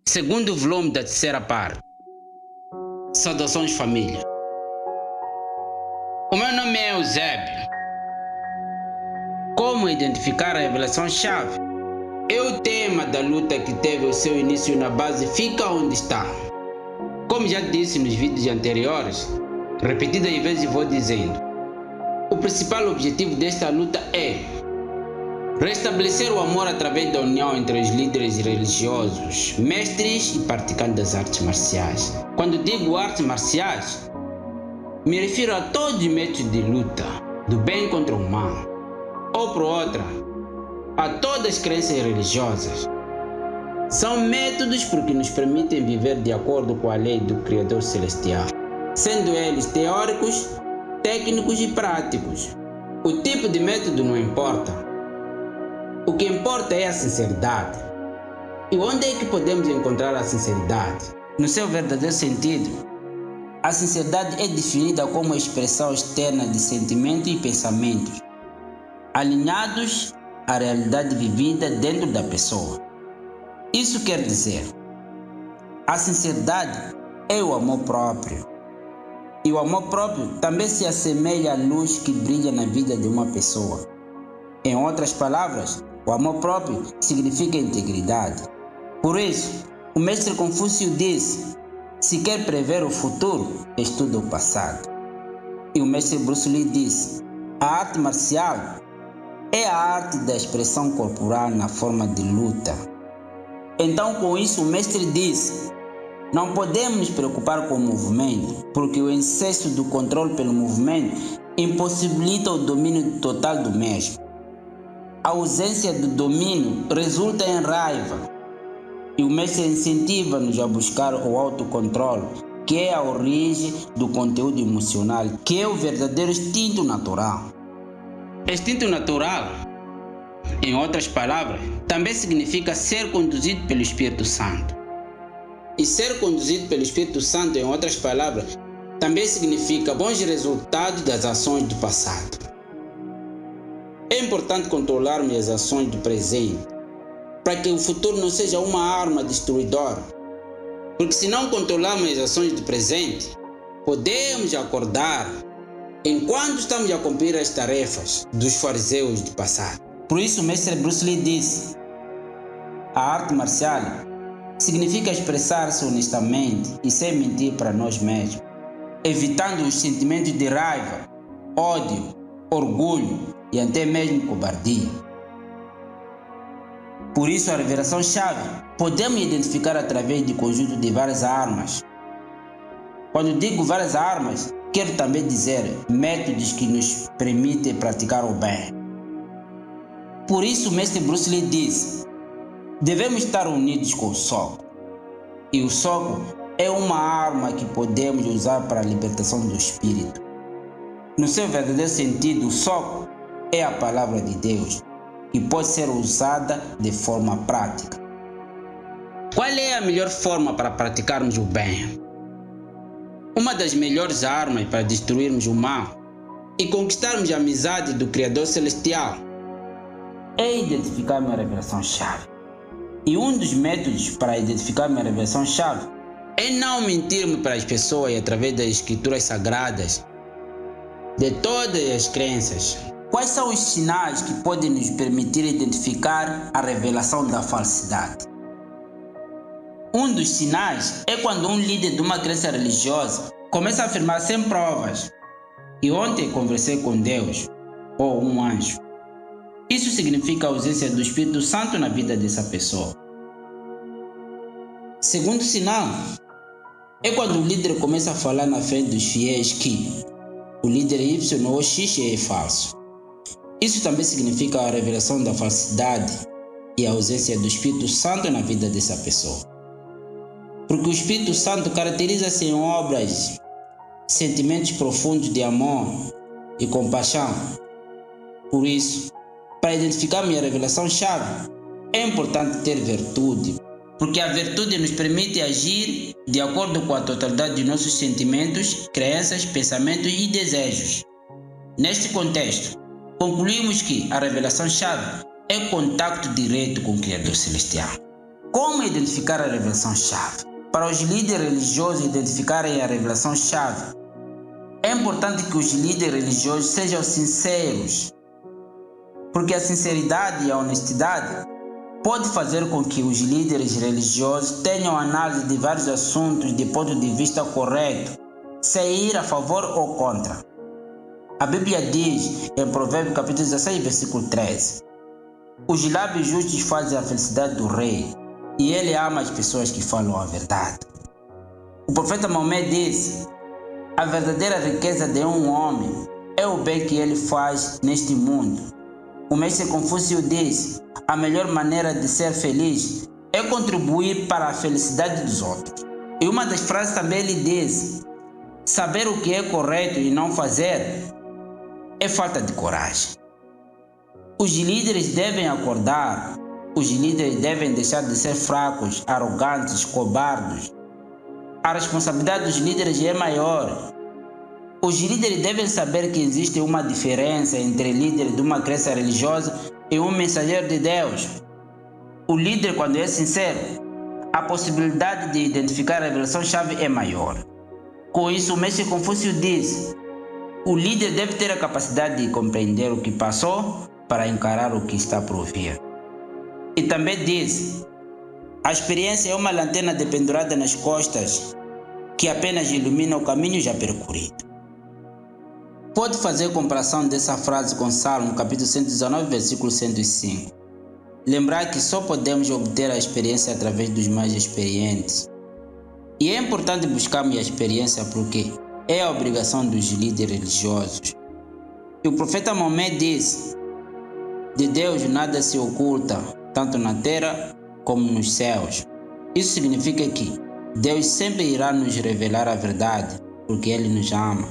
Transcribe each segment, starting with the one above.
Segundo volume da terceira parte. Saudações, família. O meu nome é Eusébio. Como identificar a revelação-chave? É o tema da luta que teve o seu início na base Fica Onde Está. Como já disse nos vídeos anteriores, repetidas vezes vou dizendo, o principal objetivo desta luta é restabelecer o amor através da união entre os líderes religiosos, mestres e praticantes das artes marciais. Quando digo artes marciais, me refiro a todos os métodos de luta, do bem contra o mal, ou por outra, a todas as crenças religiosas. São métodos porque nos permitem viver de acordo com a lei do Criador Celestial, sendo eles teóricos, técnicos e práticos. O tipo de método não importa. O que importa é a sinceridade. E onde é que podemos encontrar a sinceridade? No seu verdadeiro sentido, a sinceridade é definida como a expressão externa de sentimentos e pensamentos, alinhados à realidade vivida dentro da pessoa. Isso quer dizer, a sinceridade é o amor próprio. E o amor próprio também se assemelha à luz que brilha na vida de uma pessoa. Em outras palavras, o amor próprio significa integridade. Por isso, o mestre Confúcio diz: se quer prever o futuro, estuda o passado. E o mestre Bruce Lee diz: a arte marcial é a arte da expressão corporal na forma de luta. Então, com isso, o mestre diz: não podemos nos preocupar com o movimento, porque o excesso do controle pelo movimento impossibilita o domínio total do mesmo. A ausência do domínio resulta em raiva, e o mestre incentiva-nos a buscar o autocontrole, que é a origem do conteúdo emocional, que é o verdadeiro instinto natural. Instinto natural, em outras palavras, também significa ser conduzido pelo Espírito Santo. E ser conduzido pelo Espírito Santo, em outras palavras, também significa bons resultados das ações do passado. É importante controlarmos as ações do presente, para que o futuro não seja uma arma destruidora. Porque se não controlarmos as ações do presente, podemos acordar enquanto estamos a cumprir as tarefas dos fariseus do passado. Por isso o mestre Bruce Lee disse: a arte marcial significa expressar-se honestamente e sem mentir para nós mesmos, evitando os sentimentos de raiva, ódio, orgulho e até mesmo cobardia. Por isso, a revelação-chave podemos identificar através do conjunto de várias armas. Quando digo várias armas, quero também dizer métodos que nos permitem praticar o bem. Por isso, o mestre Bruce Lee diz: devemos estar unidos com o soco. E o soco é uma arma que podemos usar para a libertação do espírito. No seu verdadeiro sentido, o soco é a palavra de Deus, que pode ser usada de forma prática. Qual é a melhor forma para praticarmos o bem? Uma das melhores armas para destruirmos o mal e conquistarmos a amizade do Criador Celestial é identificar minha revelação-chave. E um dos métodos para identificar minha revelação-chave é não mentirmos para as pessoas através das escrituras sagradas, de todas as crenças. Quais são os sinais que podem nos permitir identificar a revelação da falsidade? Um dos sinais é quando um líder de uma crença religiosa começa a afirmar sem provas: e ontem conversei com Deus, ou um anjo. Isso significa a ausência do Espírito Santo na vida dessa pessoa. Segundo sinal é quando o líder começa a falar na frente dos fiéis que o líder Y ou X é falso. Isso também significa a revelação da falsidade e a ausência do Espírito Santo na vida dessa pessoa. Porque o Espírito Santo caracteriza-se em obras, sentimentos profundos de amor e compaixão. Por isso, para identificar minha revelação-chave, é importante ter virtude, porque a virtude nos permite agir de acordo com a totalidade de nossos sentimentos, crenças, pensamentos e desejos. Neste contexto, concluímos que a revelação-chave é contato direto com o Criador Celestial. Como identificar a revelação-chave? Para os líderes religiosos identificarem a revelação-chave, é importante que os líderes religiosos sejam sinceros, porque a sinceridade e a honestidade pode fazer com que os líderes religiosos tenham análise de vários assuntos de ponto de vista correto, sem ir a favor ou contra. A Bíblia diz em Provérbios capítulo 16, versículo 13: os lábios justos fazem a felicidade do rei, e ele ama as pessoas que falam a verdade. O profeta Maomé disse: a verdadeira riqueza de um homem é o bem que ele faz neste mundo. O mestre Confúcio disse: a melhor maneira de ser feliz é contribuir para a felicidade dos outros. E uma das frases também ele diz: saber o que é correto e não fazer é falta de coragem. Os líderes devem acordar. Os líderes devem deixar de ser fracos, arrogantes, cobardes. A responsabilidade dos líderes é maior. Os líderes devem saber que existe uma diferença entre líder de uma crença religiosa e um mensageiro de Deus. O líder, quando é sincero, a possibilidade de identificar a revelação-chave é maior. Com isso, o mestre Confúcio diz: o líder deve ter a capacidade de compreender o que passou para encarar o que está por vir. E também diz: a experiência é uma lanterna dependurada nas costas que apenas ilumina o caminho já percorrido. Pode fazer comparação dessa frase com Salmo, capítulo 119, versículo 105. Lembrar que só podemos obter a experiência através dos mais experientes. E é importante buscarmos a experiência porque é a obrigação dos líderes religiosos. E o profeta Maomé diz: de Deus nada se oculta, tanto na terra como nos céus. Isso significa que Deus sempre irá nos revelar a verdade, porque Ele nos ama.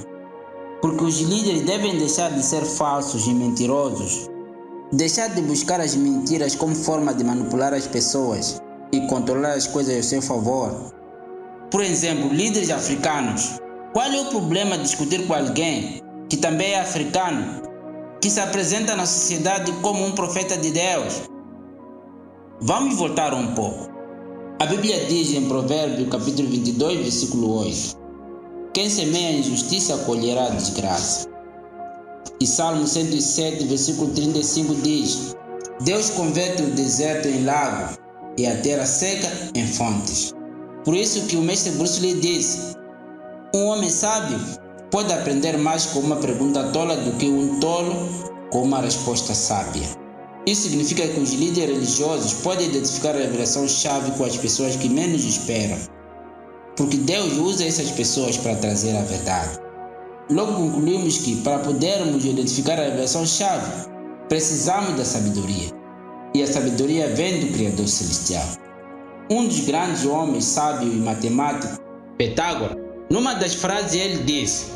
Porque os líderes devem deixar de ser falsos e mentirosos, deixar de buscar as mentiras como forma de manipular as pessoas e controlar as coisas a seu favor. Por exemplo, líderes africanos. Qual é o problema de discutir com alguém que também é africano, que se apresenta na sociedade como um profeta de Deus? Vamos voltar um pouco. A Bíblia diz em Provérbios capítulo 22, versículo 8: quem semeia injustiça colherá desgraça. E Salmo 107, versículo 35 diz: Deus converte o deserto em lago e a terra seca em fontes. Por isso que o mestre Bruce Lee disse: um homem sábio pode aprender mais com uma pergunta tola do que um tolo com uma resposta sábia. Isso significa que os líderes religiosos podem identificar a revelação-chave com as pessoas que menos esperam, porque Deus usa essas pessoas para trazer a verdade. Logo concluímos que, para podermos identificar a revelação-chave, precisamos da sabedoria. E a sabedoria vem do Criador Celestial. Um dos grandes homens sábios e matemáticos, Pitágoras, numa das frases ele disse: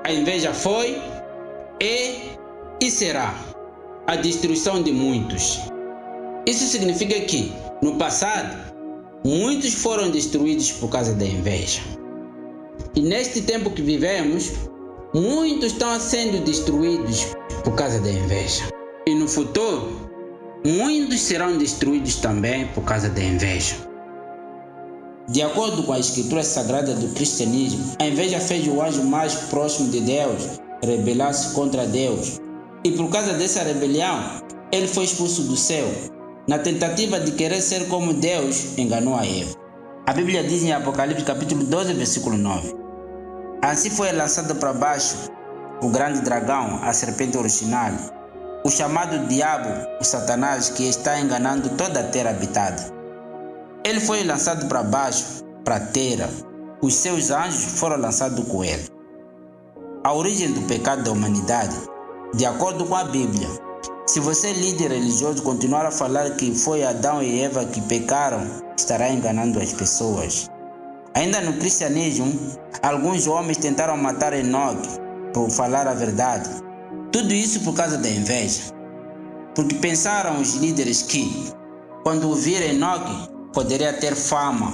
a inveja foi, é e será a destruição de muitos. Isso significa que, no passado, muitos foram destruídos por causa da inveja. E neste tempo que vivemos, muitos estão sendo destruídos por causa da inveja. E no futuro, muitos serão destruídos também por causa da inveja. De acordo com a escritura sagrada do cristianismo, a inveja fez o anjo mais próximo de Deus rebelar-se contra Deus. E por causa dessa rebelião, ele foi expulso do céu. Na tentativa de querer ser como Deus, enganou a Eva. A Bíblia diz em Apocalipse capítulo 12, versículo 9: assim foi lançado para baixo o grande dragão, a serpente original, o chamado diabo, o Satanás, que está enganando toda a terra habitada. Ele foi lançado para baixo, para a terra. Os seus anjos foram lançados com ele. A origem do pecado da humanidade, de acordo com a Bíblia. Se você, líder religioso, continuar a falar que foi Adão e Eva que pecaram, estará enganando as pessoas. Ainda no cristianismo, alguns homens tentaram matar Enoque por falar a verdade. Tudo isso por causa da inveja. Porque pensaram os líderes que, quando ouvir Enoque, poderia ter fama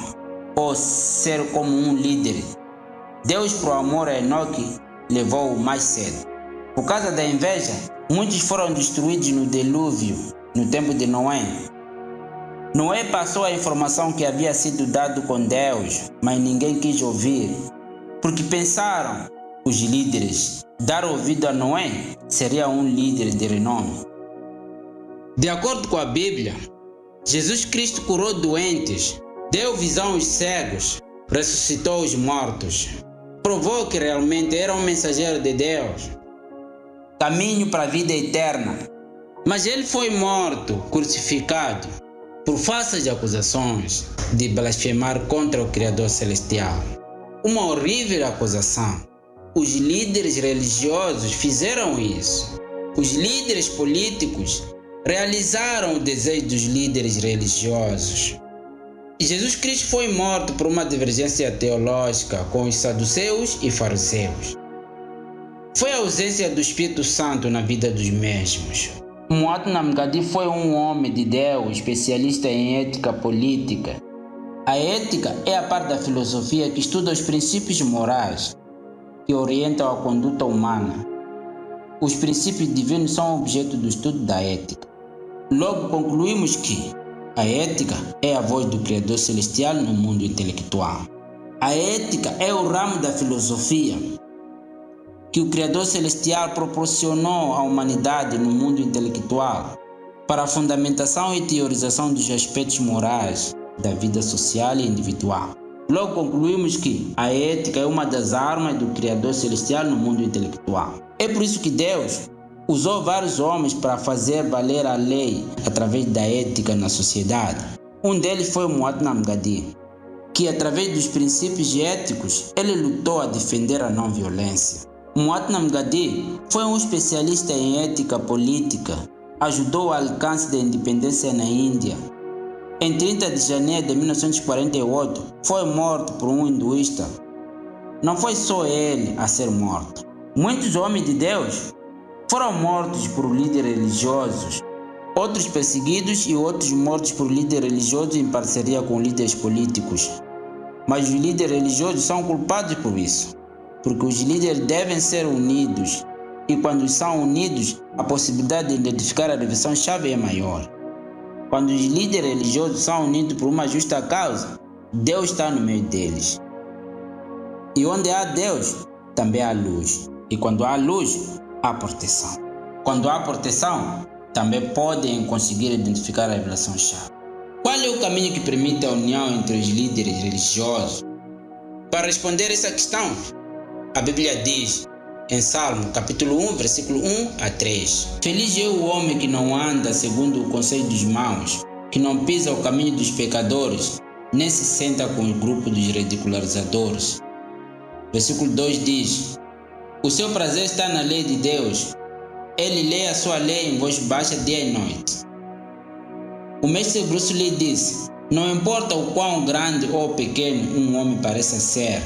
ou ser como um líder. Deus, por amor a Enoque, levou-o mais cedo. Por causa da inveja, muitos foram destruídos no dilúvio, no tempo de Noé. Noé passou a informação que havia sido dado com Deus, mas ninguém quis ouvir, porque pensaram, os líderes, dar ouvido a Noé seria um líder de renome. De acordo com a Bíblia, Jesus Cristo curou doentes, deu visão aos cegos, ressuscitou os mortos, provou que realmente era um mensageiro de Deus, caminho para a vida eterna. Mas ele foi morto, crucificado, por falsas acusações de blasfemar contra o Criador Celestial. Uma horrível acusação. Os líderes religiosos fizeram isso. Os líderes políticos realizaram o desejo dos líderes religiosos. Jesus Cristo foi morto por uma divergência teológica com os saduceus e fariseus. Foi a ausência do Espírito Santo na vida dos mesmos. Mahatma Gandhi foi um homem de Deus, especialista em ética política. A ética é a parte da filosofia que estuda os princípios morais que orientam a conduta humana. Os princípios divinos são objeto do estudo da ética. Logo concluímos que a ética é a voz do Criador Celestial no mundo intelectual. A ética é o ramo da filosofia que o Criador Celestial proporcionou à humanidade no mundo intelectual para a fundamentação e teorização dos aspectos morais da vida social e individual. Logo concluímos que a ética é uma das armas do Criador Celestial no mundo intelectual. É por isso que Deus usou vários homens para fazer valer a lei através da ética na sociedade. Um deles foi o Mahatma Gandhi, que através dos princípios éticos, ele lutou a defender a não violência. Mahatma Gandhi foi um especialista em ética política, ajudou o alcance da independência na Índia. Em 30 de janeiro de 1948, foi morto por um hinduísta. Não foi só ele a ser morto. Muitos homens de Deus foram mortos por líderes religiosos, outros perseguidos e outros mortos por líderes religiosos em parceria com líderes políticos. Mas os líderes religiosos são culpados por isso, porque os líderes devem ser unidos, e quando são unidos, a possibilidade de identificar a direção-chave é maior. Quando os líderes religiosos são unidos por uma justa causa, Deus está no meio deles. E onde há Deus, também há luz. E quando há luz, há proteção. Quando há proteção, também podem conseguir identificar a revelação-chave. Qual é o caminho que permite a união entre os líderes religiosos? Para responder essa questão, a Bíblia diz, em Salmo, capítulo 1, versículo 1 a 3. Feliz é o homem que não anda segundo o conselho dos maus, que não pisa o caminho dos pecadores, nem se senta com o grupo dos ridicularizadores. Versículo 2 diz, o seu prazer está na lei de Deus, ele lê a sua lei em voz baixa dia e noite. O mestre Bruce Lee disse, não importa o quão grande ou pequeno um homem pareça ser,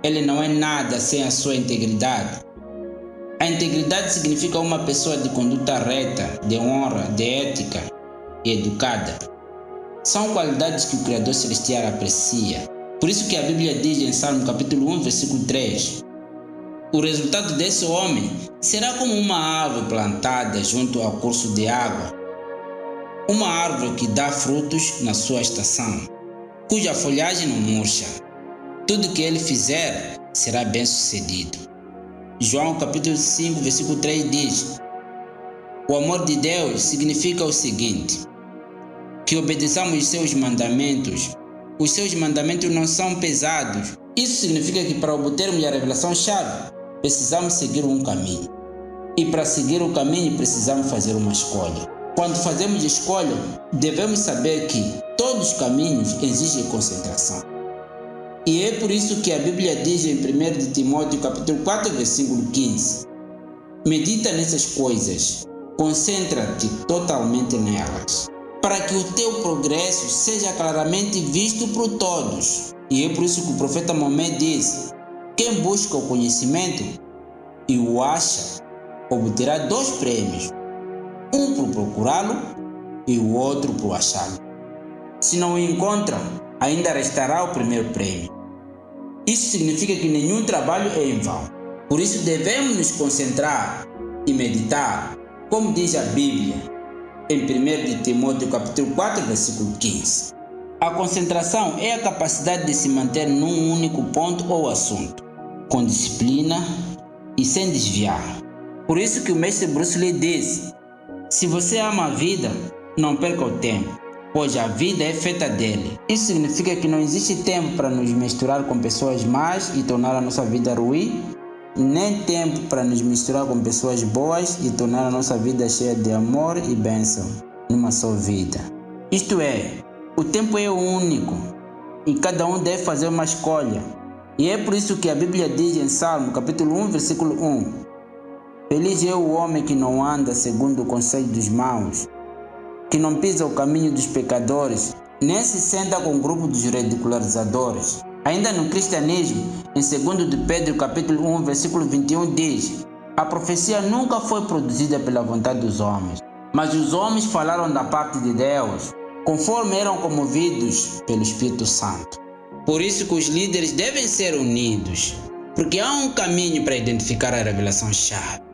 ele não é nada sem a sua integridade. A integridade significa uma pessoa de conduta reta, de honra, de ética e educada. São qualidades que o Criador Celestial aprecia. Por isso que a Bíblia diz em Salmo capítulo 1, versículo 3, o resultado desse homem será como uma árvore plantada junto ao curso de água, uma árvore que dá frutos na sua estação, cuja folhagem não murcha. Tudo que ele fizer será bem sucedido. João capítulo 5, versículo 3 diz, o amor de Deus significa o seguinte, que obedeçamos os seus mandamentos. Os seus mandamentos não são pesados. Isso significa que para obtermos a revelação-chave, precisamos seguir um caminho. E para seguir o caminho, precisamos fazer uma escolha. Quando fazemos escolha, devemos saber que todos os caminhos exigem concentração. E é por isso que a Bíblia diz em 1 de Timóteo capítulo 4, versículo 15, medita nessas coisas, concentra-te totalmente nelas, para que o teu progresso seja claramente visto por todos. E é por isso que o profeta Maomé diz, quem busca o conhecimento e o acha, obterá 2 prêmios, um por procurá-lo e o outro por achá-lo. Se não o encontram, ainda restará o primeiro prêmio. Isso significa que nenhum trabalho é em vão. Por isso devemos nos concentrar e meditar, como diz a Bíblia. em 1 de Timóteo capítulo 4, versículo 15. A concentração é a capacidade de se manter num único ponto ou assunto, com disciplina e sem desviar. Por isso que o mestre Bruce Lee disse: se você ama a vida, não perca o tempo, pois a vida é feita dele. Isso significa que não existe tempo para nos misturar com pessoas más e tornar a nossa vida ruim, nem tempo para nos misturar com pessoas boas e tornar a nossa vida cheia de amor e bênção numa só vida. Isto é, o tempo é único e cada um deve fazer uma escolha. E é por isso que a Bíblia diz em Salmo capítulo 1, versículo 1: feliz é o homem que não anda segundo o conselho dos maus, que não pisa o caminho dos pecadores, nem se senta com o grupo dos ridicularizadores. Ainda no cristianismo, em 2 de Pedro capítulo 1, versículo 21 diz: a profecia nunca foi produzida pela vontade dos homens, mas os homens falaram da parte de Deus, conforme eram comovidos pelo Espírito Santo. Por isso que os líderes devem ser unidos, porque há um caminho para identificar a revelação-chave.